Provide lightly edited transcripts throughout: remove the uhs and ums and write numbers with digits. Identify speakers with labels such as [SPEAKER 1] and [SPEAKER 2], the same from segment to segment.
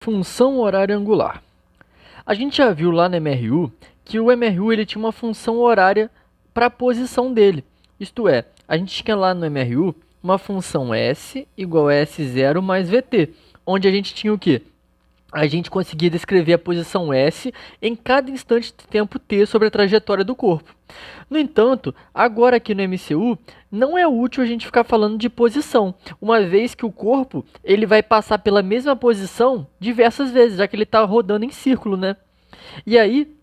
[SPEAKER 1] Função horária angular. A gente já viu lá no MRU que o MRU ele tinha uma função horária para a posição dele. Isto é, a gente tinha lá no MRU uma função S igual a S0 mais VT, onde a gente tinha o quê? A gente conseguia descrever a posição S em cada instante de tempo t sobre a trajetória do corpo. No entanto, agora aqui no MCU, não é útil a gente ficar falando de posição, uma vez que o corpo ele vai passar pela mesma posição diversas vezes, já que ele está rodando em círculo, né? E aí,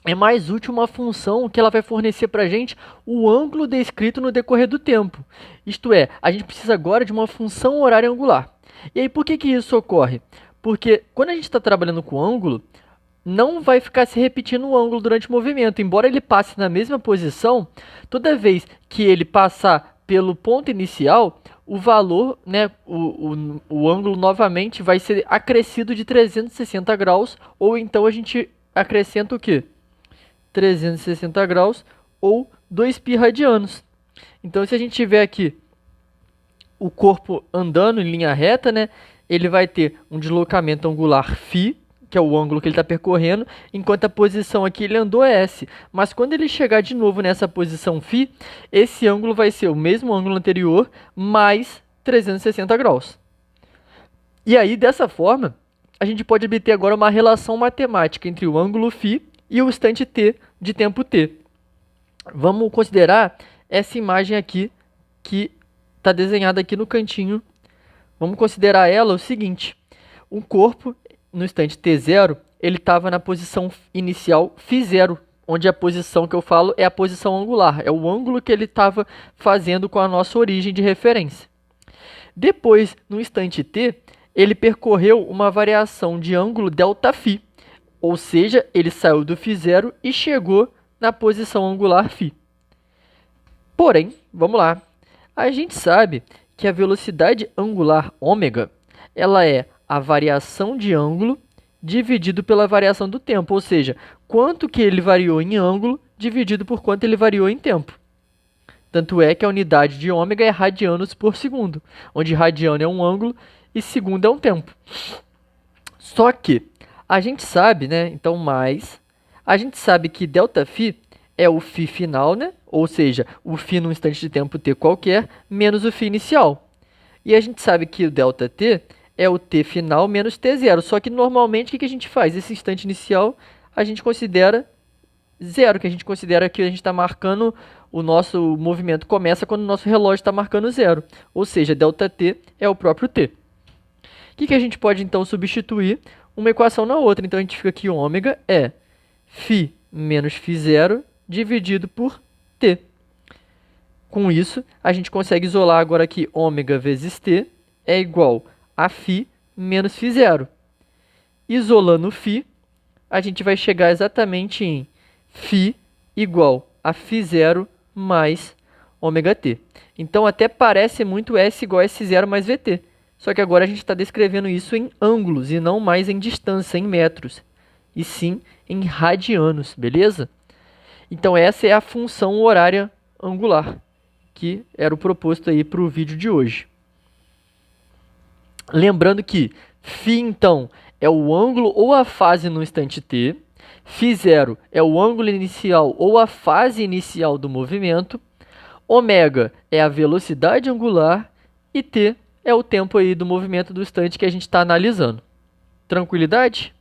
[SPEAKER 1] é mais útil uma função que ela vai fornecer para a gente o ângulo descrito no decorrer do tempo. Isto é, a gente precisa agora de uma função horária angular. E aí, por que isso ocorre? Porque quando a gente está trabalhando com ângulo, não vai ficar se repetindo o ângulo durante o movimento. Embora ele passe na mesma posição, toda vez que ele passar pelo ponto inicial, o valor, né, o ângulo novamente vai ser acrescido de 360 graus, ou então a gente acrescenta o quê? 360 graus ou 2π radianos. Então, se a gente tiver aqui o corpo andando em linha reta, né, ele vai ter um deslocamento angular φ, que é o ângulo que ele está percorrendo, enquanto a posição aqui ele andou é S. Mas quando ele chegar de novo nessa posição φ, esse ângulo vai ser o mesmo ângulo anterior, mais 360 graus. E aí, dessa forma, a gente pode obter agora uma relação matemática entre o ângulo φ e o instante t de tempo t. Vamos considerar essa imagem aqui, que está desenhada aqui no cantinho. Vamos considerar ela o seguinte: um corpo, no instante t0, ele estava na posição inicial φ0, onde a posição que eu falo é a posição angular, é o ângulo que ele estava fazendo com a nossa origem de referência. Depois, no instante t, ele percorreu uma variação de ângulo ΔΦ, ou seja, ele saiu do φ0 e chegou na posição angular φ. Porém, vamos lá, a gente sabe que a velocidade angular ômega, ela é a variação de ângulo dividido pela variação do tempo, ou seja, quanto que ele variou em ângulo dividido por quanto ele variou em tempo. Tanto é que a unidade de ômega é radianos por segundo, onde radiano é um ângulo e segundo é um tempo. Só que a gente sabe, né? Então, a gente sabe que ΔΦ é o φ final, né? Ou seja, o φ num instante de tempo t qualquer, menos o φ inicial. E a gente sabe que o ΔT é o t final menos t0. Só que normalmente o que a gente faz? Esse instante inicial a gente considera zero, que a gente considera que a gente está marcando, o nosso movimento começa quando o nosso relógio está marcando zero. Ou seja, ΔT é o próprio t. O que a gente pode então substituir uma equação na outra? Então a gente fica aqui, ômega é φ menos φ0 dividido por t. Com isso, a gente consegue isolar agora aqui ômega vezes t é igual a φ menos φ0. Isolando φ, a gente vai chegar exatamente em φ igual a φ0 mais ômega t. Então, até parece muito S igual a S0 mais VT. Só que agora a gente está descrevendo isso em ângulos e não mais em distância, em metros, e sim em radianos, beleza? Então, essa é a função horária angular, que era o proposto aí para o vídeo de hoje. Lembrando que φ, então, é o ângulo ou a fase no instante t, φ0 é o ângulo inicial ou a fase inicial do movimento, ômega é a velocidade angular e t é o tempo aí do movimento do instante que a gente está analisando. Tranquilidade?